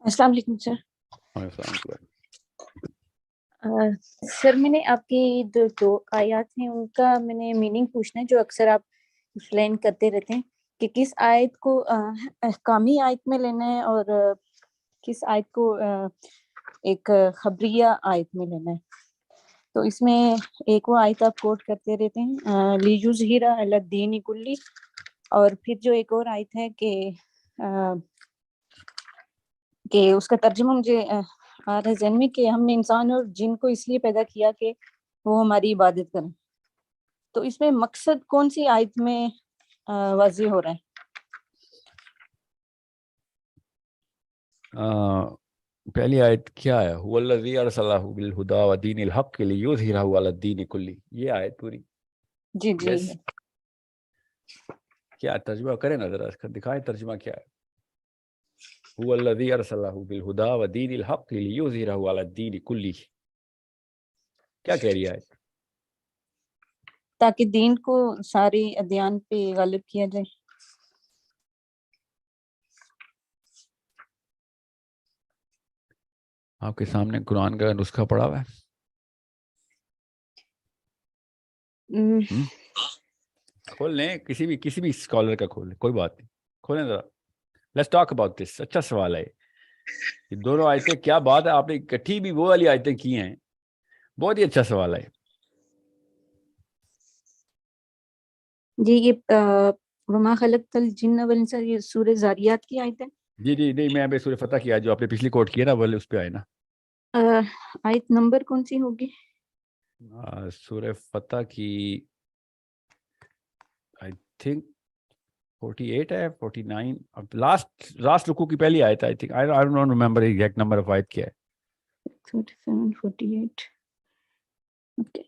السلام علیکم سر۔ سر میں نے آپ کی دو آیات ہیں ان کا میں نے میننگ پوچھنا ہے جو اکثر آپ ایکسپلین کرتے رہتے ہیں کہ کس آیت کو احکامی آیت میں لینا ہے اور کس آیت کو ایک خبریہ آیت میں لینا ہے۔ تو اس میں ایک وہ آیت آپ کوٹ کرتے رہتے ہیں لیظہر علی الدین کلی، اور پھر جو ایک اور آیت ہے کہ اس کا ترجمہ مجھے آ رہا ہے ذہن میں کہ ہم نے انسان اور جن کو اس لیے پیدا کیا کہ وہ ہماری عبادت کریں۔ تو اس میں مقصد کون سی آیت میں واضح ہو رہا ہے؟ پہلی آیت کیا ہے؟ هو الذی ارسلہ بالہدی ودین الحق لیظہرہ علی الدین کلی، یہ آیت پوری۔ جی جی yes. کیا ترجمہ کریں نا ذرا، اس کا دکھائیں ترجمہ کیا ہے۔ هو الذی ارسلہ بالہدی ودین الحق لیظہرہ علی الدین کلی، کیا کہہ رہی ہے آیت؟ تاکہ دین کو سارے ادیان پہ غالب کیا جائے۔ آپ کے سامنے قرآن کا نسخہ پڑا ہوا ہے؟ کھول لیں، کسی بھی اسکالر کا کھول لیں، کوئی بات نہیں، کھولیں ذرا۔ Let's talk about this. اچھا سوال ہے یہ دونوں آیتیں، کیا بات ہے آپ نے اکٹھی بھی وہ والی آیتیں کی ہیں، بہت ہی اچھا سوال ہے۔ جی یہ وما خلقت الجن والانس، یہ سورہ ذاریات کی آیت ہے۔ جی نہیں، میں ابھی سورہ فتح کی آیت جو آپ نے پچھلی کوٹ کی ہے نا، وہ اس پہ آئے نا۔ آیت نمبر کون سی ہوگی؟ سورہ فتح کی آئی تھنک 48 ہے، 49، اب لاسٹ رکوع کی پہلی آیت ہے I think, I don't remember exact number of آیت کیا ہے۔ 47 48 اوکے۔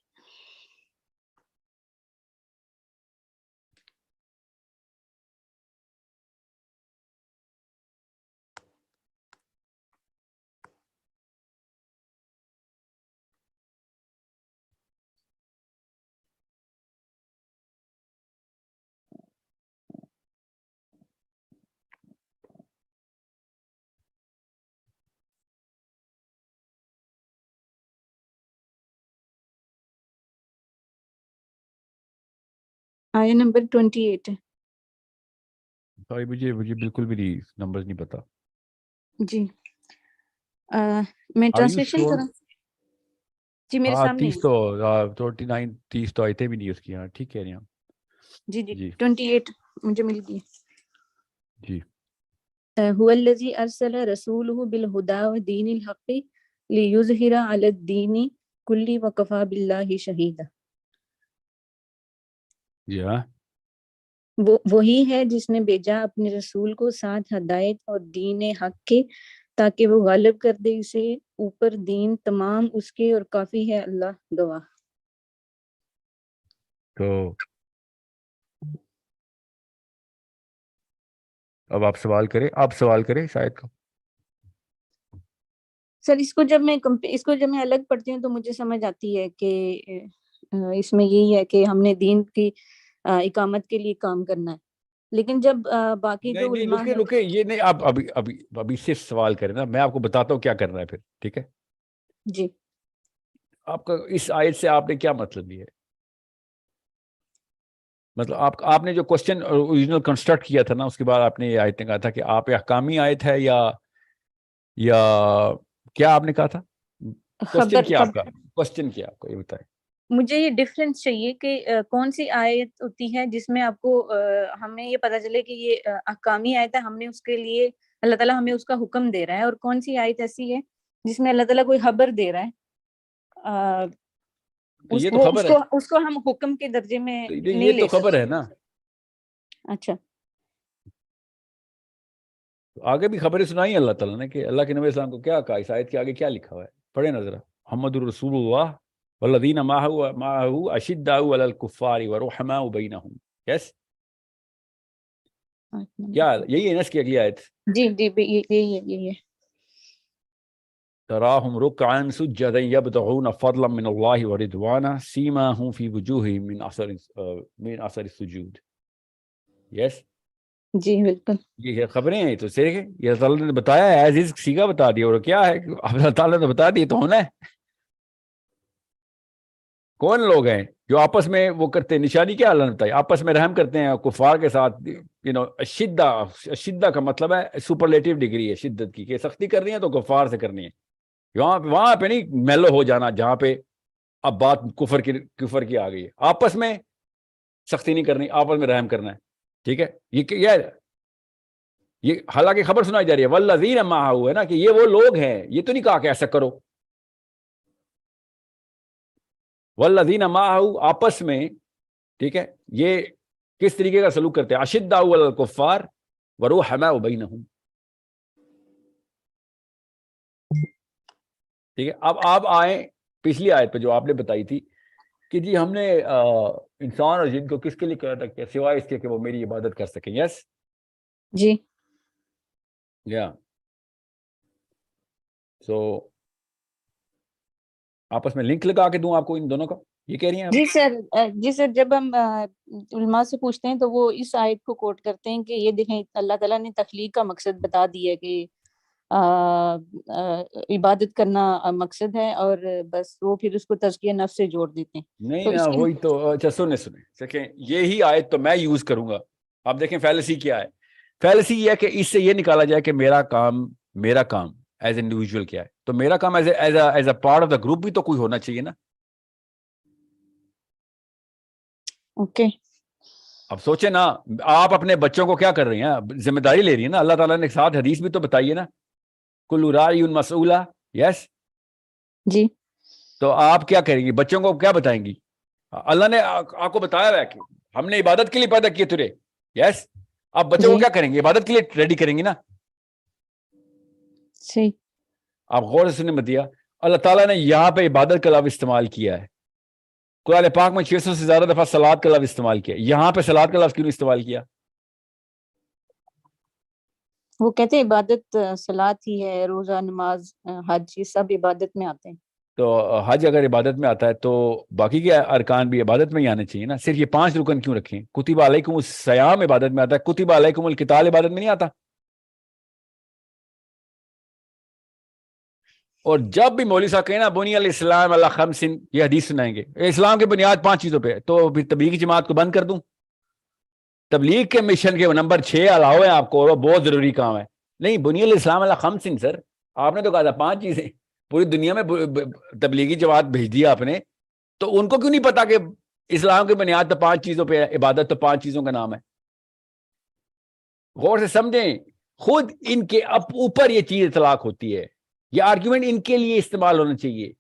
آیا نمبر 28 ہے۔ سوری، مجھے بالکل بھی نہیں نمبر نہیں پتا۔ جی میں Are you ٹرانسلیشن sure؟ کروں؟ جی میرے ہاں سامنے 30 ہے۔ تو 29 30 تو آیتیں بھی نہیں اس کی، ہاں ٹھیک کہہ رہی ہیں آپ۔ جی 28 مجھے مل گئی۔ جی هو الذی ارسل رسولہ بالہدی ودین الحق لیظہر علی الدین کلہ وکفی باللہ شہیدا۔ جی ہاں، وہی ہے جس نے بھیجا اپنے رسول کو ساتھ ہدایت اور دین حق کے، تاکہ وہ غالب کر دے اسے اوپر دین تمام اس کے، اور کافی ہے اللہ گواہ۔ تو اب آپ سوال کریں شاید کو۔ سر اس کو جب میں الگ پڑھتی ہوں تو مجھے سمجھ آتی ہے کہ اس میں یہی ہے کہ ہم نے دین کی اقامت کے لیے کام کرنا ہے، لیکن جب باقی جو نہیں علماء ہیں۔ رکے یہ نہیں، آپ ابھی صرف سوال کریں نا، میں آپ کو بتاتا ہوں کیا کرنا ہے پھر، ٹھیک ہے؟ جی آپ کا اس آیت سے آپ نے کیا مطلب لیا ہے؟ مطلب آپ نے جو کوشچن اوریجنل کنسٹرکٹ کیا تھا نا، اس کے بعد آپ نے یہ آیت نے کہا تھا کہ آپ احکامی آیت ہے یا کیا آپ نے کہا تھا؟ کوشچن کیا آپ کا؟ کوشچن کیا آپ کو یہ بتائیں۔ مجھے یہ ڈفرینس چاہیے کہ کون سی آیت ہوتی ہے جس میں آپ کو ہمیں یہ پتہ چلے کہ یہ احکامی آیت ہے، ہم نے اس کے لیے اللہ تعالیٰ ہمیں اس کا حکم دے رہا ہے، اور کون سی آیت ایسی ہے جس میں اللہ تعالیٰ کوئی خبر دے رہا ہے، یہ تو خبر ہے، اس کو ہم حکم کے درجے میں نہیں یہ تو لے خبر سکتے۔ ہے نا۔ اچھا آگے بھی خبریں سنائی اللہ تعالیٰ نے کہ اللہ کے نبی السلام کو کیا کہا، اس آیت کے آگے کیا لکھا ہوا ہے، پڑھیں نا ذرا۔ محمد الرسول اللہ والذین معہ اشداء علی الکفار ورحماء بینہم۔ یس، کیا یہی ہے نا اس کی اگلی آیت؟ جی یہی ہے۔ تراہم رکعا سجدا یبتغون فضلا من اللہ ورضوانا سیماہم فی وجوہہم من اثر السجود۔ یس، جی بالکل. یہ خبریں ہیں تو صحیح ہے، یہ اللہ تعالیٰ نے بتایا ہے، ایز از سیکھا بتا دیا، اور کیا ہے اللہ تعالیٰ نے بتا دیا تو ہونا ہے. کون لوگ ہیں جو آپس میں وہ کرتے ہیں؟ نشانی کیا اللہ نے بتائی، آپس میں رحم کرتے ہیں کفار کے ساتھ. شدہ کا مطلب ہے سپرلیٹو ڈگری ہے شدت کی، کہ سختی کرنی ہے تو کفار سے کرنی ہے. وہاں پہ نہیں میلو ہو جانا جہاں پہ اب بات کفر کی آ گئی ہے. آپس میں سختی نہیں کرنی، آپس میں رحم کرنا ہے. ٹھیک ہے، یہ حالانکہ خبر سنائی جا رہی ہے والذین معہ، ہے نا، کہ یہ وہ لوگ ہیں. یہ تو نہیں کہا کہ ایسا کرو. والذین معہ آپس میں، ٹھیک ہے، یہ کس طریقے کا سلوک کرتے ہیں؟ اشداء علی الکفار ورحماء بینہم. ٹھیک ہے، اب آپ آئیں پچھلی آیت پہ جو آپ نے بتائی تھی کہ جی ہم نے انسان اور جن کو کس کے لیے کہا تھا کہ سوائے اس کے کہ وہ میری عبادت کر سکیں. یس جی. یا سو آپس میں لنک لگا کے دوں آپ کو ان دونوں کا، یہ کہہ رہی ہیں آپ؟ جی سر. جی سر، جب ہم علماء سے پوچھتے ہیں تو وہ اس آیت کو کوٹ کرتے ہیں کہ یہ دیکھیں اللہ تعالیٰ نے تخلیق کا مقصد بتا دیا کہ عبادت کرنا مقصد ہے، اور بس وہ پھر اس کو تزکیہ نفس سے جوڑ دیتے ہیں. نہیں تو نا، اس کی وہی تو. اچھا سنیں دیکھیں، یہی آیت تو میں یوز کروں گا. آپ دیکھیں فیلسی کیا ہے. فیلسی یہ ہے کہ اس سے یہ نکالا جائے کہ میرا کام ایز انڈیویجول کیا ہے. تو میرا کام as a part of the group بھی تو کوئی ہونا چاہیے نا. اوکے. اب سوچیں نا، آپ اپنے بچوں کو کیا کر رہی ہیں؟ ذمہ داری لے رہی ہیں نا. اللہ تعالیٰ نے ساتھ حدیث بھی تو بتائی ہے نا، کل راعی مسئولہ. یس. جی. تو آپ کیا کریں گی؟ بچوں کو کیا بتائیں گی؟ اللہ نے آپ کو بتایا ہے کہ ہم نے عبادت کے لیے پیدا کیے تجھے. یس. آپ بچوں کو جی کیا کریں گے؟ عبادت کے لیے ریڈی کریں گی نا. صحیح. آپ غور سے سنیں مدیہ، اللہ تعالیٰ نے یہاں پہ عبادت کا لفظ استعمال کیا ہے. قرآن پاک میں 600 سے زیادہ دفعہ صلات کا لفظ استعمال کیا. یہاں پہ صلات کا لفظ کیوں نہیں استعمال کیا؟ وہ کہتے ہیں عبادت صلات ہی ہے، روزہ، نماز، حج، یہ سب عبادت میں آتے ہیں. تو حج اگر عبادت میں آتا ہے تو باقی کے ارکان بھی عبادت میں ہی آنے چاہیے نا. صرف یہ 5 رکن کیوں رکھیں؟ کتب علیکم الصیام عبادت میں آتا ہے، کتب علیکم القتال عبادت میں نہیں آتا. اور جب بھی مولوی صاحب کہیں نا بنی الاسلام علی خمس، یہ حدیث سنائیں گے اسلام کی بنیاد 5 چیزوں پہ، تو پھر تبلیغی جماعت کو بند کر دوں؟ تبلیغ کے مشن کے نمبر 6 الاؤ ہے آپ کو، اور بہت ضروری کام ہے. نہیں، بنی الاسلام علی خمس سر، آپ نے تو کہا تھا 5 چیزیں. پوری دنیا میں تبلیغی جماعت بھیج دیا آپ نے، تو ان کو کیوں نہیں پتا کہ اسلام کی بنیاد تو 5 چیزوں پہ ہے، عبادت تو 5 چیزوں کا نام ہے. غور سے سمجھیں، خود ان کے اوپر یہ چیز اطلاق ہوتی ہے. یہ آرگیومنٹ ان کے لیے استعمال ہونا چاہیے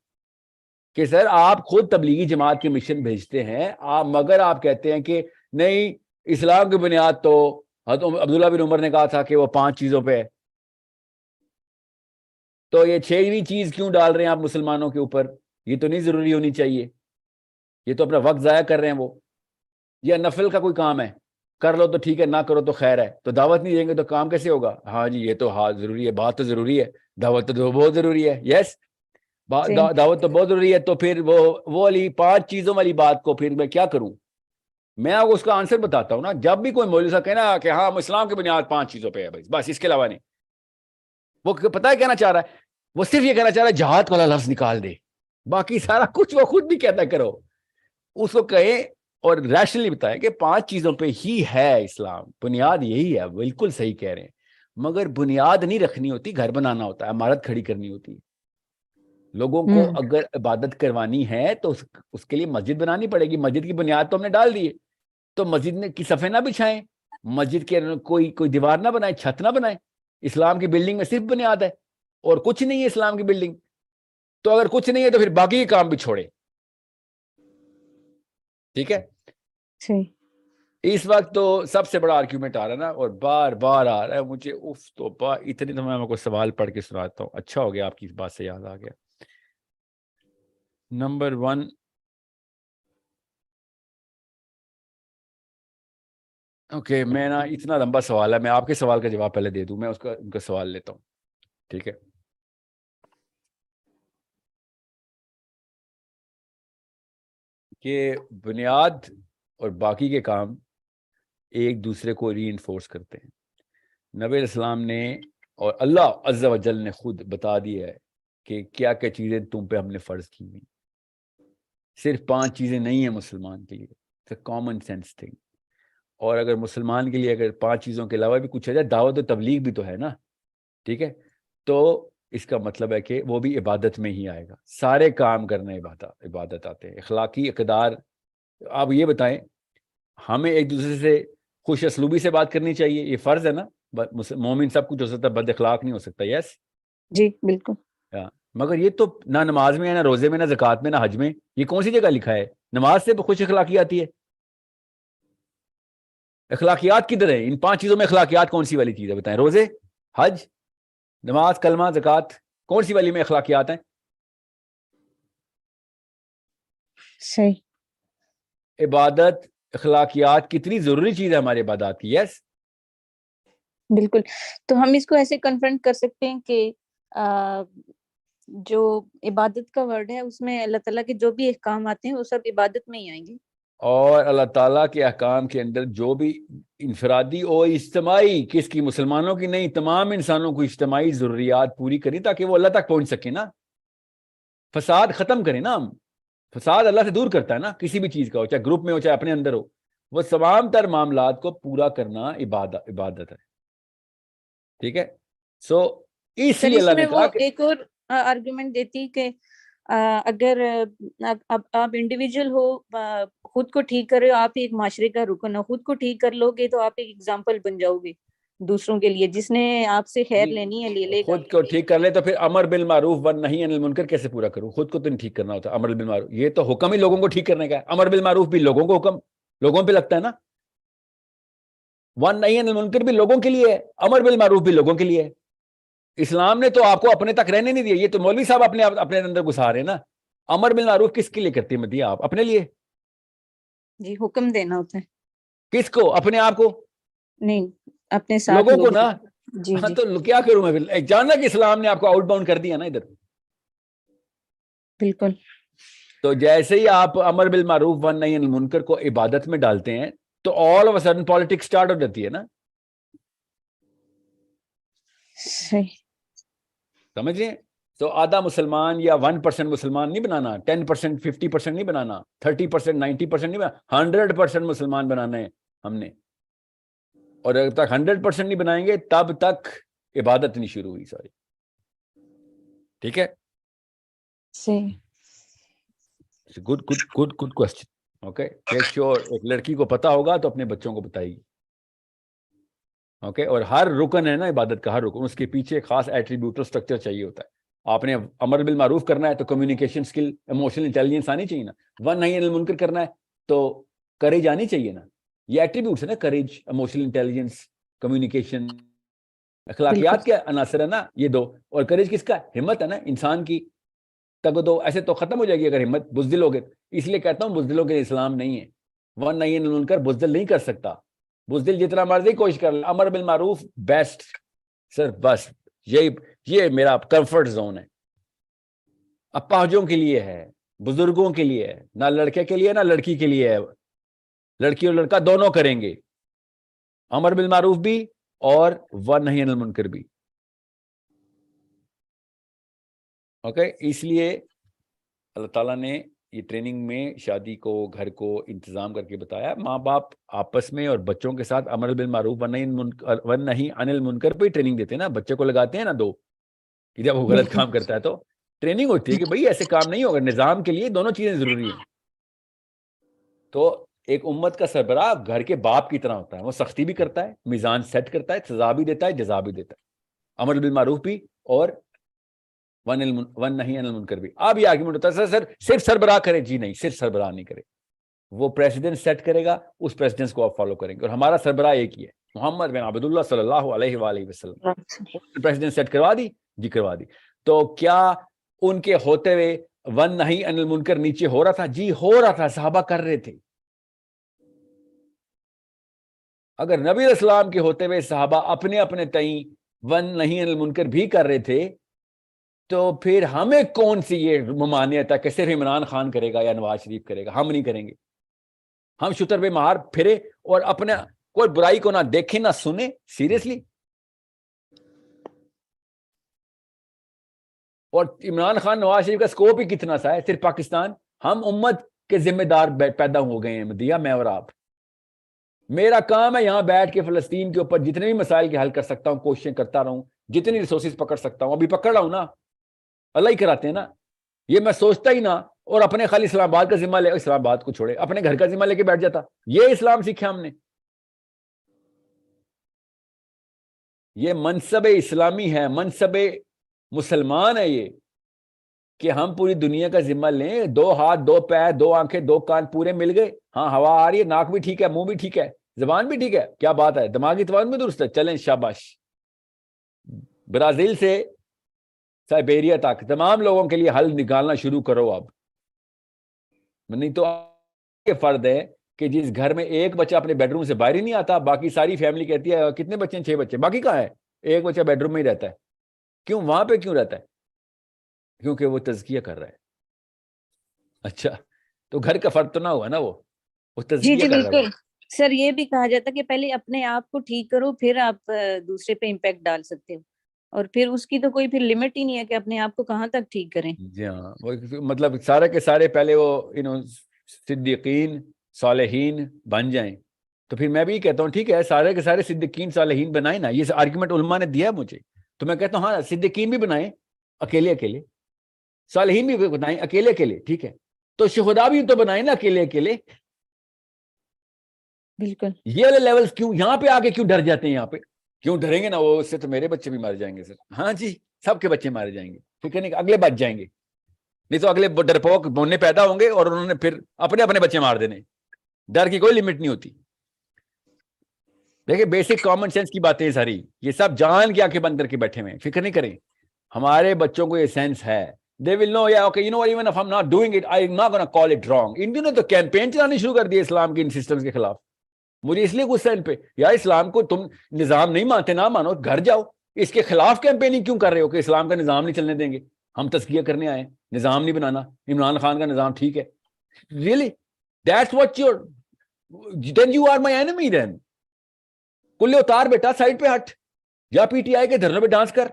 کہ سر آپ خود تبلیغی جماعت کے مشن بھیجتے ہیں، مگر آپ کہتے ہیں کہ نہیں، اسلام کی بنیاد تو حضرت عبداللہ بن عمر نے کہا تھا کہ وہ 5 چیزوں پہ ہے. تو یہ 6ویں چیز کیوں ڈال رہے ہیں آپ مسلمانوں کے اوپر؟ یہ تو نہیں ضروری ہونی چاہیے. یہ تو اپنا وقت ضائع کر رہے ہیں. وہ یہ نفل کا کوئی کام ہے، کر لو تو ٹھیک ہے، نہ کرو تو خیر ہے. تو دعوت نہیں دیں گے تو کام کیسے ہوگا؟ ہاں جی یہ تو ضروری ہے، بات تو ضروری ہے، دعوت تو بہت ضروری ہے. یس، دعوت تو بہت ضروری ہے. تو پھر وہ والی 5 چیزوں والی بات کو پھر میں کیا کروں؟ میں آپ کو اس کا آنسر بتاتا ہوں نا. جب بھی کوئی مولوی صاحب کہنا کہ ہاں اسلام کی بنیاد 5 چیزوں پہ ہے بس اس کے علاوہ نہیں، وہ پتہ ہے کہنا چاہ رہا ہے؟ وہ صرف یہ کہنا چاہ رہا ہے جہاد والا لفظ نکال دے، باقی سارا کچھ وہ خود بھی کہتا کرو. اس کو کہیں اور ریشنلی بتائیں کہ 5 چیزوں پہ ہی ہے اسلام، بنیاد یہی ہے. بالکل صحیح کہہ رہے ہیں، مگر بنیاد نہیں رکھنی ہوتی، گھر بنانا ہوتا ہے، عمارت کھڑی کرنی ہوتی ہے. لوگوں کو اگر عبادت کروانی ہے تو اس کے لیے مسجد بنانی پڑے گی. مسجد کی بنیاد تو ہم نے ڈال دی ہے، تو مسجد کی صفحے نہ بچھائیں، مسجد کے کوئی دیوار نہ بنائیں، چھت نہ بنائیں. اسلام کی بلڈنگ میں صرف بنیاد ہے اور کچھ نہیں ہے اسلام کی بلڈنگ. تو اگر کچھ نہیں ہے تو پھر باقی کے کام بھی چھوڑے. ٹھیک ہے. اس وقت تو سب سے بڑا آرگیومنٹ آ رہا ہے نا، اور بار بار آ رہا ہے مجھے. اتنی تو میں کو سوال پڑھ کے سناتا ہوں. اچھا ہو گیا آپ کی اس بات سے یاد آ گیا. نمبر 1، اوکے، میں نا اتنا لمبا سوال ہے، میں آپ کے سوال کا جواب پہلے دے دوں. میں ان کا سوال لیتا ہوں. ٹھیک ہے. کہ بنیاد اور باقی کے کام ایک دوسرے کو ری انفورس کرتے ہیں. نبی علیہ السلام نے اور اللہ عز و جل نے خود بتا دیا ہے کہ کیا کیا چیزیں تم پہ ہم نے فرض کی ہوئی. صرف 5 چیزیں نہیں ہیں مسلمان کے لیے, it's a common sense thing. اور اگر مسلمان کے لیے اگر 5 چیزوں کے علاوہ بھی کچھ ہے جائے, دعوت و تبلیغ بھی تو ہے نا, ٹھیک ہے, تو اس کا مطلب ہے کہ وہ بھی عبادت میں ہی آئے گا. سارے کام کرنا عبادت آتے ہیں. اخلاقی اقدار, آپ یہ بتائیں, ہمیں ایک دوسرے سے خوش اسلوبی سے بات کرنی چاہیے, یہ فرض ہے نا. مومن سب کچھ ہو سکتا ہے, بد اخلاق نہیں ہو سکتا. یس جی بالکل. مگر یہ تو نہ نماز میں ہے, نہ روزے میں, نہ زکوٰۃ میں, نہ حج میں. یہ کون سی جگہ لکھا ہے؟ نماز سے خوش اخلاقی آتی ہے. اخلاقیات کدھر ہے؟ ان 5 چیزوں میں اخلاقیات کون سی والی چیز ہے بتائیں؟ روزے, حج, نماز, کلمہ, زکوٰۃ, کون سی والی میں اخلاقیات ہیں؟ صحیح. عبادت, اخلاقیات کتنی ضروری چیز ہے ہمارے عبادات کی. یس بالکل. تو ہم اس کو ایسے کنفرنٹ کر سکتے ہیں کہ جو عبادت کا ورڈ ہے اس میں اللہ تعالیٰ کے جو بھی احکام آتے ہیں وہ سب عبادت میں ہی آئیں گے. اور اللہ تعالیٰ کے احکام کے اندر جو بھی انفرادی اور اجتماعی, کس کی, مسلمانوں کی نہیں, تمام انسانوں کو اجتماعی ضروریات پوری کریں تاکہ وہ اللہ تک پہنچ سکے نا. فساد ختم کریں نا ہم. فساد اللہ سے دور کرتا ہے نا, کسی بھی چیز کا ہو, چاہے گروپ میں ہو چاہے اپنے اندر ہو. وہ تمام تر معاملات کو پورا کرنا عبادت ہے. ٹھیک ہے. سو اس سر لیے اس اللہ میں نے وہ کہا کہ ایک اور آرگومنٹ دیتی کہ اگر آپ انڈیویجول ہو, خود کو ٹھیک کر رہے ہو, آپ ایک معاشرے کا رکن ہو, خود کو ٹھیک کر لو گے تو آپ ایک ایگزامپل بن جاؤ گے دوسروں کے لیے. جس نے آپ سے خیر لینی ہے لے لے گا. خود کو ٹھیک کر لے تو پھر امر بالمعروف والنہی عن المنکر کیسے پورا کروں؟ خود کو تو نہیں ٹھیک کرنا ہوتا. امر بالمعروف یہ تو حکم ہی لوگوں کو ٹھیک کرنے کا ہے. امر بالمعروف بھی لوگوں کو حکم, لوگوں پہ لگتا ہے نا. والنہی عن المنکر بھی لوگوں کے لیے ہے, امر بالمعروف بھی لوگوں کے لیے ہے. اسلام نے تو آپ کو اپنے تک رہنے نہیں دیا. یہ تو مولوی صاحب اپنے اندر گھسا رہے ہیں نا. امر بالمعروف کس کے لیے کرتے ہیں مدیہ؟ آپ اپنے لیے. جی حکم دینا ہوتا ہے. کس کو؟ اپنے آپ کو نہیں, اپنے ساتھ لوگوں کو نا. جی ہاں جی تو کیا کروں میں پھر؟ جانا کہ اسلام نے آپ کو آؤٹ باؤنڈ کر دیا نا ادھر. بالکل. تو جیسے ہی آپ امر بالمعروف والنہی عن المنکر کو عبادت میں ڈالتے ہیں تو all of a sudden politics start ہو جاتی ہے نا. صحیح. سمجھ رہے ہیں؟ تو آدھا مسلمان یا 1% مسلمان نہیں بنانا, 10%, 50% نہیں بنانا, 30%, 90% نہیں بنانا, 100% مسلمان بنانا ہے ہم نے. اور اگر تک 100% نہیں بنائیں گے تب تک عبادت نہیں شروع ہوئی ساری. ٹھیک ہے. صحیح. Good question. Okay, make sure ایک لڑکی کو پتا ہوگا تو اپنے بچوں کو بتائے گی. اوکے, اور ہر رکن ہے نا عبادت کا, ہر رکن اس کے پیچھے خاص ایٹریبیوٹ اور اسٹرکچر چاہیے ہوتا ہے. آپ نے امر بالمعروف کرنا ہے تو کمیونیکیشن سکل, ایموشنل انٹیلیجنس آنی چاہیے نا. والنہی عن المنکر کرنا ہے تو کریج آنی چاہیے نا. یہ ایٹریبیوٹس ہے نا, کریج, ایموشنل انٹیلیجنس, کمیونیکیشن. اخلاقیات کے عناصر ہے نا یہ دو. اور کریج کس کا؟ ہمت ہے نا انسان کی. تگ دو ایسے تو ختم ہو جائے گی اگر ہمت. بزدل ہو گئے. اس لیے کہتا ہوں بزدلوں کے اسلام نہیں ہے. والنہی عن المنکر بزدل نہیں کر سکتا. بزدل جتنا مرضی کوشش کر لے, امر بالمعروف بیسٹ. سر بس یہ میرا کمفرٹ زون ہے. اپاہجوں کے لیے ہے, بزرگوں کے لیے ہے, نہ لڑکے کے لیے نہ لڑکی کے لیے ہے. لڑکی اور لڑکا دونوں کریں گے امر بالمعروف بھی اور والنہی عن المنکر بھی. اوکے, اس لیے اللہ تعالیٰ نے یہ ٹریننگ میں شادی کو, گھر کو انتظام کر کے بتایا. ماں باپ آپس میں اور بچوں کے ساتھ امر بالمعروف والنہی عن المنکر پہ ٹریننگ دیتے ہیں نا. بچے کو لگاتے ہیں نا دو, کہ جب وہ غلط کام کرتا ہے تو ٹریننگ ہوتی ہے کہ بھئی ایسے کام نہیں ہوگا. نظام کے لیے دونوں چیزیں ضروری ہیں. تو ایک امت کا سربراہ گھر کے باپ کی طرح ہوتا ہے. وہ سختی بھی کرتا ہے, میزان سیٹ کرتا ہے, سزا بھی دیتا ہے, جزا بھی دیتا ہے. امر بالمعروف بھی اور والنہی عن المنکر بھی. اب یہ آرگومنٹ ہوتا ہے سر صرف سربراہ کرے. جی نہیں, صرف سربراہ نہیں کرے. وہ پریسیڈنٹ سیٹ کرے گا, اس پریسیڈنٹ کو آپ فالو کریں گے. اور ہمارا سربراہ ایک ہی ہے, محمد بن عبداللہ صلی اللہ علیہ وآلہ وسلم. پریسیڈنٹ سیٹ کروا دی. جی کروا دی. تو کیا ان کے ہوتے ہوئے والنہی عن المنکر نیچے ہو رہا تھا؟ جی ہو رہا تھا, صحابہ کر رہے تھے. اگر نبی علیہ السلام کے ہوتے ہوئے صحابہ اپنے اپنے تئیں والنہی عن المنکر بھی کر رہے تھے تو پھر ہمیں کون سی یہ ممانعت ہے کہ صرف عمران خان کرے گا یا نواز شریف کرے گا؟ ہم نہیں کریں گے. ہم شتر پہ مار پھرے اور اپنا کوئی برائی کو نہ دیکھے نہ سنے. سیریسلی. اور عمران خان نواز شریف کا سکوپ ہی کتنا سا ہے صرف پاکستان. ہم امت کے ذمہ دار پیدا ہو گئے ہیں مدیہ, میں اور آپ. میرا کام ہے یہاں بیٹھ کے فلسطین کے اوپر جتنے بھی مسائل کے حل کر سکتا ہوں کوششیں کرتا رہوں, جتنی ریسورسز پکڑ سکتا ہوں. ابھی پکڑ رہا ہوں نا, اللہ ہی کراتے ہیں نا. یہ میں سوچتا ہی نہ اور اپنے خالی اسلام آباد کا ذمہ لے, اسلام آباد کو چھوڑے اپنے گھر کا ذمہ لے کے بیٹھ جاتا. یہ اسلام سیکھا ہم نے. یہ منصب اسلامی ہے, منصب مسلمان ہے یہ, کہ ہم پوری دنیا کا ذمہ لیں. 2 ہاتھ 2 پیر 2 آنکھیں 2 کان پورے مل گئے. ہاں ہوا آ رہی ہے, ناک بھی ٹھیک ہے, منہ بھی ٹھیک ہے, زبان بھی ٹھیک ہے, کیا بات ہے, دماغی توازن بھی درست ہے, چلیں شاباش. برازیل سے سائبیریا تک تمام لوگوں کے لیے حل نکالنا شروع کرو اب. نہیں تو یہ فرد ہے کہ جس گھر میں ایک بچہ اپنے بیڈ روم سے باہر ہی نہیں آتا, باقی ساری فیملی کہتی ہے کتنے بچے ہیں, 6 بچے, باقی کہاں ہے, ایک بچہ بیڈ روم میں ہی رہتا ہے. کیوں, وہاں پہ کیوں رہتا ہے؟ کیونکہ وہ تزکیہ کر رہا ہے. اچھا, تو گھر کا فرد تو نہ ہوا نا, وہ تزکیہ کر رہا ہے. بالکل سر, یہ بھی کہا جاتا ہے کہ پہلے اپنے آپ کو ٹھیک کرو پھر آپ دوسرے پہ امپیکٹ ڈال سکتے ہو, اور پھر اس کی تو کوئی پھر لمٹ ہی نہیں ہے کہ اپنے آپ کو کہاں تک ٹھیک کریں. جی ہاں, مطلب سارے کے سارے پہلے وہ صدیقین صالحین بن جائیں. تو پھر میں بھی کہتا ہوں ٹھیک ہے, سارے کے سارے صدیقین صالحین بنائیں نا. یہ آرگومنٹ علماء نے دیا مجھے, تو میں کہتا ہوں ہاں صدیقین بھی بنائیں اکیلے اکیلے, صالحین بھی بنائیں اکیلے اکیلے, ٹھیک ہے. تو شہداء بھی تو بنائیں نا اکیلے اکیلے. بالکل. یہ والے لیولز کیوں یہاں پہ آگے کیوں ڈر جاتے ہیں؟ یہاں پہ کیوں ڈریں گے نا, وہ اس سے تو میرے بچے بھی مار جائیں گے سر. ہاں جی, سب کے بچے مارے جائیں گے, فکر نہیں, اگلے بچ جائیں گے. نہیں تو اگلے ڈرپوک بوننے پیدا ہوں گے اور انہوں نے پھر اپنے بچے مار دینے. ڈر کی کوئی لمٹ نہیں ہوتی. دیکھیں بیسک کامن سینس کی باتیں ساری, یہ سب جان کے آنکھیں بند کر کے بیٹھے ہوئے, فکر نہیں کریں. ہمارے بچوں کو یہ سینس ہے. They will know, yeah, okay, you know what, even if I'm not doing it, I'm not going to call it wrong. ان دنوں تو کیمپین چلانے شروع کر دیے اسلام کے ان سسٹمز کے خلاف. مجھے اس لیے غصہ ان پہ, یار اسلام کو تم نظام نہیں مانتے, نہ مانو, گھر جاؤ. اس کے خلاف کیمپیننگ کیوں کر رہے ہو کہ اسلام کا نظام نہیں چلنے دیں گے؟ ہم تزکیہ کرنے آئے, نظام نہیں بنانا. عمران خان کا نظام ٹھیک ہے. Really? That's what you're, then you are my enemy then. Clay اتار بیٹا, سائڈ پہ ہٹ, یا پی ٹی آئی کے دھرنوں پہ ڈانس کر.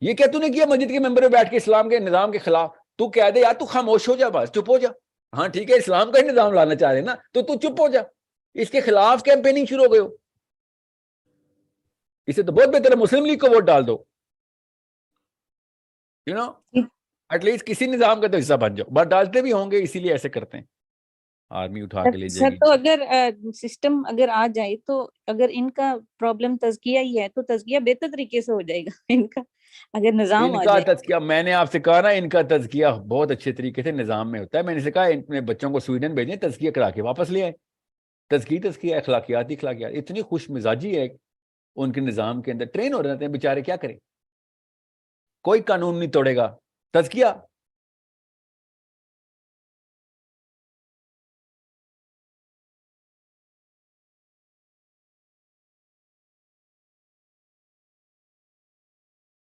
یہ کیا تو نے کیا مسجد کے ممبر پہ بیٹھ کے اسلام کے نظام کے خلاف؟ تو کہہ دے یار تو خاموش ہو جا, بس چپ ہو جا. ہاں ٹھیک ہے, اسلام کا ہی نظام لانا چاہ رہے نا, تو چپ ہو جا. اس کے خلاف کیمپیننگ شروع ہو گئے ہو. اسے تو بہت بہتر ہے مسلم لیگ کو ووٹ ڈال دو, یو نو, ایٹ لیسٹ کسی نظام کا تو حصہ بن جاؤ. بٹ ڈالتے بھی ہوں گے, اسی لیے ایسے کرتے ہیں. آرمی اٹھا کے لے جائے سر گی. تو اگر سسٹم اگر آ جائے تو اگر ان کا پرابلم تزکیہ ہی ہے تو تزکیہ بہتر طریقے سے ہو جائے گا ان کا, اگر نظام ان آ کا جائے. تزکیہ میں نے آپ سے کہا نا, ان کا تزکیہ بہت اچھے طریقے سے نظام میں ہوتا ہے. میں نے سے کہا اپنے بچوں کو سویڈن بھیجیں, تزکیہ کرا کے واپس لے آئے. تزکیہ اخلاقیات اتنی خوش مزاجی ہے ان کے نظام کے اندر, ٹرین ہو رہے ہیں بیچارے, کیا کریں. کوئی قانون نہیں توڑے گا, تزکیہ